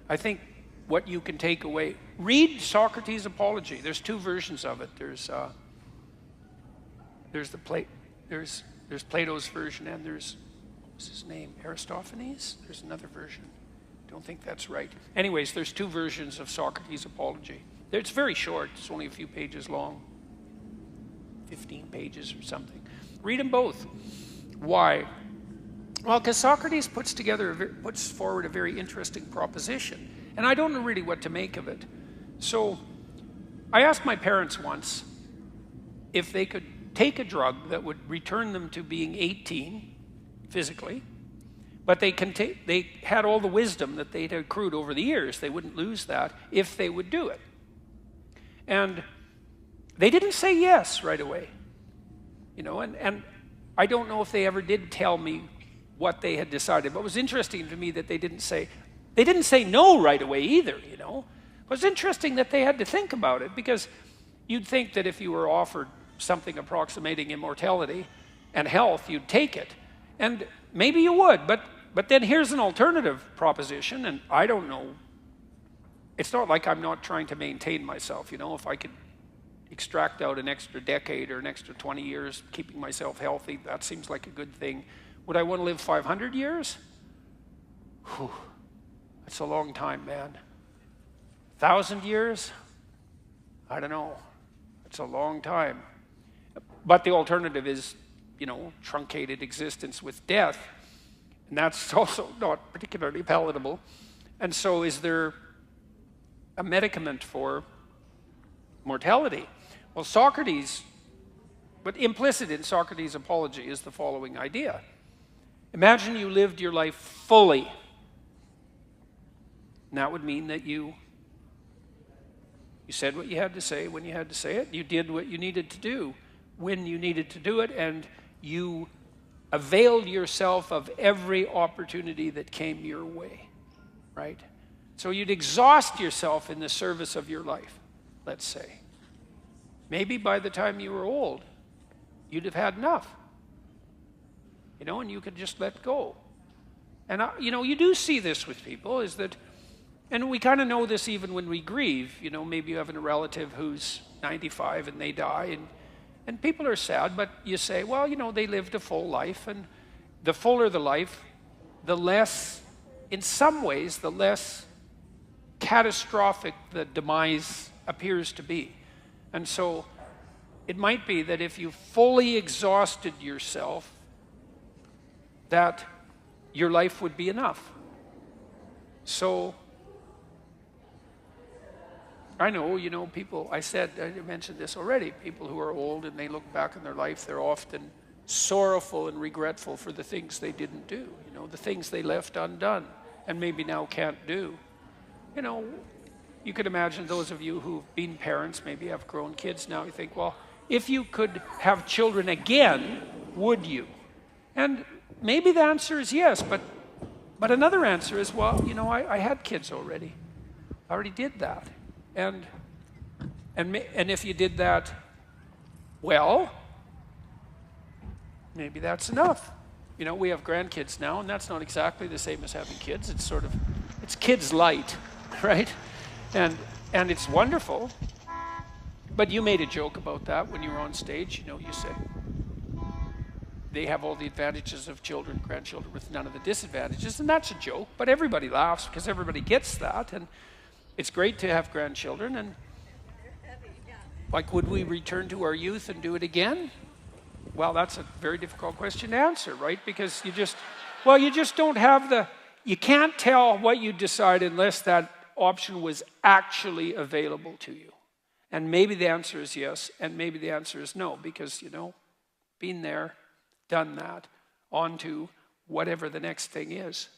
I think what you can take away, read Socrates Apology. There's two versions of it. There's Plato's version, and there's, what's his name, Aristophanes? There's another version. Don't think that's right. Anyways, there's two versions of Socrates Apology. It's very short. It's only a few pages long. 15 pages or something. Read them both. Why? Well, because Socrates puts forward a very interesting proposition. And I don't know really what to make of it. So I asked my parents once if they could take a drug that would return them to being 18 physically, but they had all the wisdom that they'd accrued over the years. They wouldn't lose that if they would do it. And they didn't say yes right away. And I don't know if they ever did tell me what they had decided, but it was interesting to me that they didn't say no right away either, It was interesting that they had to think about it, because you'd think that if you were offered something approximating immortality and health, you'd take it. And maybe you would, but then here's an alternative proposition, and I don't know. It's not like I'm not trying to maintain myself, If I could extract out an extra decade or an extra 20 years, keeping myself healthy, that seems like a good thing. Would I want to live 500 years? Whew. That's a long time, man. 1,000 years? I don't know. It's a long time. But the alternative is, truncated existence with death. And that's also not particularly palatable. And so is there a medicament for mortality? Well, but implicit in Socrates' Apology is the following idea. Imagine you lived your life fully. And that would mean that you said what you had to say when you had to say it. You did what you needed to do when you needed to do it, and you availed yourself of every opportunity that came your way, right? So you'd exhaust yourself in the service of your life, let's say. Maybe by the time you were old, you'd have had enough, and you could just let go. And, you do see this with people, is that, and we kind of know this even when we grieve. Maybe you have a relative who's 95 and they die, and people are sad, but you say, well, they lived a full life, and the fuller the life, the less, in some ways, the less catastrophic the demise appears to be. And so it might be that if you fully exhausted yourself, that your life would be enough. So I know, people, I mentioned this already, people who are old and they look back on their life, they're often sorrowful and regretful for the things they didn't do, the things they left undone and maybe now can't do. You could imagine those of you who've been parents, maybe have grown kids now, you think, well, if you could have children again, would you? And maybe the answer is yes, but another answer is, well, I had kids already. I already did that. And if you did that well, maybe that's enough. We have grandkids now, and that's not exactly the same as having kids. It's kids light, right? And it's wonderful. But you made a joke about that when you were on stage. You said they have all the advantages of grandchildren with none of the disadvantages, and that's a joke. But everybody laughs because everybody gets that, and it's great to have grandchildren. And would we return to our youth and do it again? Well, that's a very difficult question to answer, right? Because you just don't have you can't tell what you decide unless that option was actually available to you. And maybe the answer is yes, and maybe the answer is no, because, been there, done that, on to whatever the next thing is.